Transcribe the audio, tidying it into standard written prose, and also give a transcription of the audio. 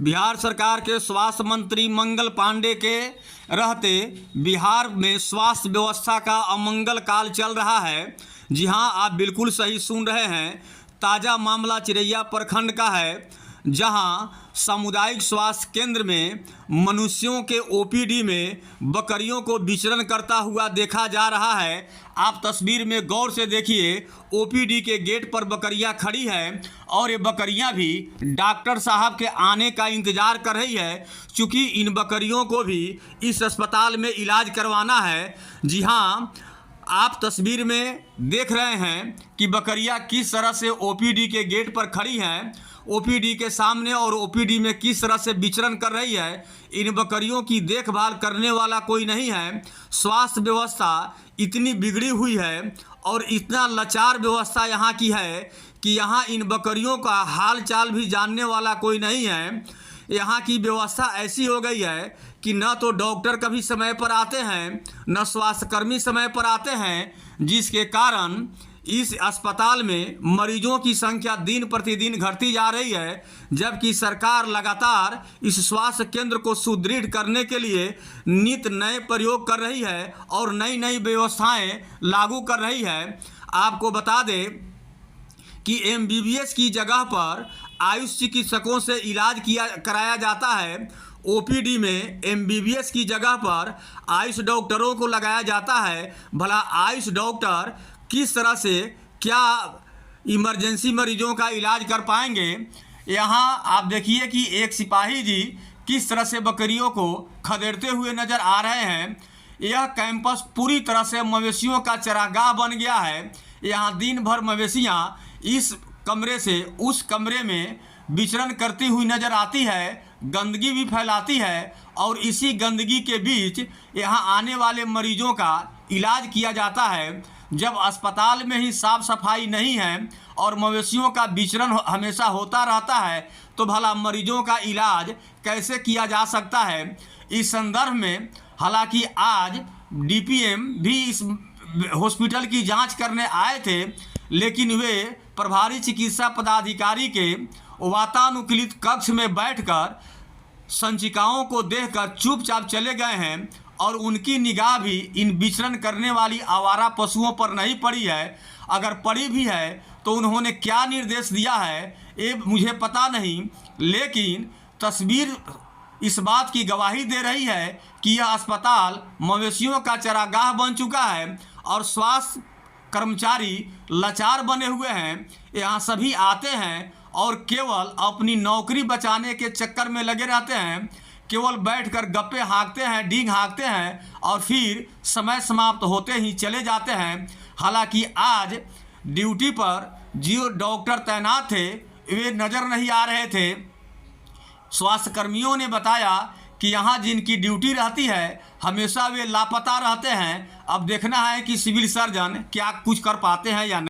बिहार सरकार के स्वास्थ्य मंत्री मंगल पांडे के रहते बिहार में स्वास्थ्य व्यवस्था का अमंगल काल चल रहा है। जी हां, आप बिल्कुल सही सुन रहे हैं। ताज़ा मामला चिरैया प्रखंड का है, जहां सामुदायिक स्वास्थ्य केंद्र में मनुष्यों के ओपीडी में बकरियों को विचरण करता हुआ देखा जा रहा है। आप तस्वीर में गौर से देखिए, ओपीडी के गेट पर बकरियां खड़ी हैं और ये बकरियां भी डॉक्टर साहब के आने का इंतज़ार कर रही है, चूँकि इन बकरियों को भी इस अस्पताल में इलाज करवाना है। जी हाँ, आप तस्वीर में देख रहे हैं कि बकरियां किस तरह से ओपीडी के गेट पर खड़ी हैं, ओपीडी के सामने, और ओपीडी में किस तरह से विचरण कर रही है। इन बकरियों की देखभाल करने वाला कोई नहीं है। स्वास्थ्य व्यवस्था इतनी बिगड़ी हुई है और इतना लाचार व्यवस्था यहाँ की है कि यहाँ इन बकरियों का हाल चाल भी जानने वाला कोई नहीं है। यहाँ की व्यवस्था ऐसी हो गई है कि न तो डॉक्टर कभी समय पर आते हैं, न स्वास्थ्यकर्मी समय पर आते हैं, जिसके कारण इस अस्पताल में मरीजों की संख्या दिन प्रतिदिन घटती जा रही है। जबकि सरकार लगातार इस स्वास्थ्य केंद्र को सुदृढ़ करने के लिए नित नए प्रयोग कर रही है और नई नई व्यवस्थाएं लागू कर रही है। आपको बता दें कि एमबीबीएस की जगह पर आयुष चिकित्सकों से इलाज कराया जाता है। ओपीडी में एमबीबीएस की जगह पर आयुष डॉक्टरों को लगाया जाता है। भला आयुष डॉक्टर किस तरह से क्या इमरजेंसी मरीजों का इलाज कर पाएंगे। यहाँ आप देखिए कि एक सिपाही जी किस तरह से बकरियों को खदेड़ते हुए नज़र आ रहे हैं। यह कैंपस पूरी तरह से मवेशियों का चरागाह बन गया है। यहाँ दिन भर मवेशियाँ इस कमरे से उस कमरे में विचरण करती हुई नज़र आती है, गंदगी भी फैलाती है, और इसी गंदगी के बीच यहाँ आने वाले मरीजों का इलाज किया जाता है। जब अस्पताल में ही साफ सफाई नहीं है और मवेशियों का विचरण हमेशा होता रहता है, तो भला मरीजों का इलाज कैसे किया जा सकता है। इस संदर्भ में हालांकि आज डीपीएम भी इस हॉस्पिटल की जांच करने आए थे, लेकिन वे प्रभारी चिकित्सा पदाधिकारी के वातानुकूलित कक्ष में बैठकर संचिकाओं को देखकर चुपचाप चले गए हैं और उनकी निगाह भी इन विचरण करने वाली आवारा पशुओं पर नहीं पड़ी है। अगर पड़ी भी है तो उन्होंने क्या निर्देश दिया है ये मुझे पता नहीं, लेकिन तस्वीर इस बात की गवाही दे रही है कि यह अस्पताल मवेशियों का चरागाह बन चुका है और स्वास्थ्य कर्मचारी लाचार बने हुए हैं। यहाँ सभी आते हैं और केवल अपनी नौकरी बचाने के चक्कर में लगे रहते हैं, केवल बैठकर गप्पे हाँकते हैं, डींग हाँकते हैं और फिर समय समाप्त होते ही चले जाते हैं। हालांकि आज ड्यूटी पर जो डॉक्टर तैनात थे वे नज़र नहीं आ रहे थे। स्वास्थ्य कर्मियों ने बताया कि यहाँ जिनकी ड्यूटी रहती है हमेशा वे लापता रहते हैं। अब देखना है कि सिविल सर्जन क्या कुछ कर पाते हैं या नहीं।